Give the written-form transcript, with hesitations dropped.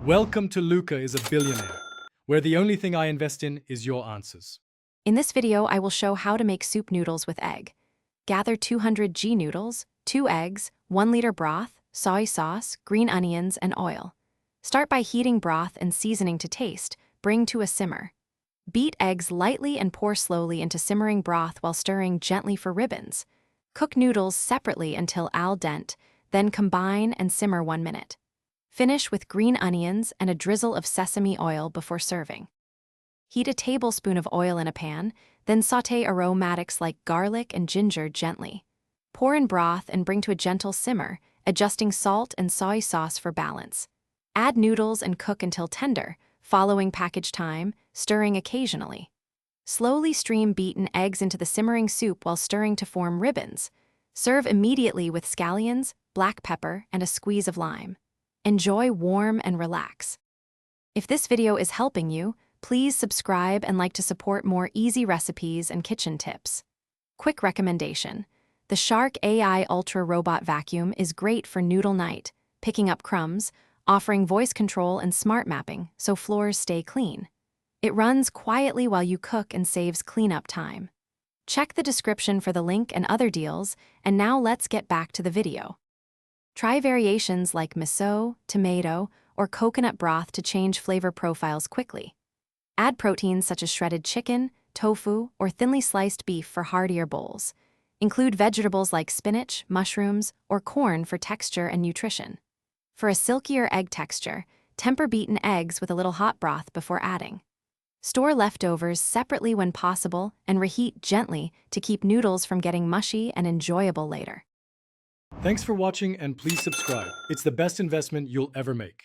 Welcome to Luca is a Billionaire, where the only thing I invest in is your answers. In this video, I will show how to make soup noodles with egg. Gather 200 g noodles, 2 eggs, 1 liter broth, soy sauce, green onions, and oil. Start by heating broth and seasoning to taste. Bring to a simmer. Beat eggs lightly and pour slowly into simmering broth while stirring gently for ribbons. Cook noodles separately until al dente, then combine and simmer 1 minute. Finish with green onions and a drizzle of sesame oil before serving. Heat a tablespoon of oil in a pan, then sauté aromatics like garlic and ginger gently. Pour in broth and bring to a gentle simmer, adjusting salt and soy sauce for balance. Add noodles and cook until tender, following package time, stirring occasionally. Slowly stream beaten eggs into the simmering soup while stirring to form ribbons. Serve immediately with scallions, black pepper, and a squeeze of lime. Enjoy warm and relax. If this video is helping you, please subscribe and like to support more easy recipes and kitchen tips. Quick recommendation: the Shark AI Ultra Robot Vacuum is great for noodle night, picking up crumbs, offering voice control and smart mapping so floors stay clean. It runs quietly while you cook and saves cleanup time. Check the description for the link and other deals, and now let's get back to the video. Try variations like miso, tomato, or coconut broth to change flavor profiles quickly. Add proteins such as shredded chicken, tofu, or thinly sliced beef for heartier bowls. Include vegetables like spinach, mushrooms, or corn for texture and nutrition. For a silkier egg texture, temper beaten eggs with a little hot broth before adding. Store leftovers separately when possible and reheat gently to keep noodles from getting mushy and enjoyable later. Thanks for watching and please subscribe. It's the best investment you'll ever make.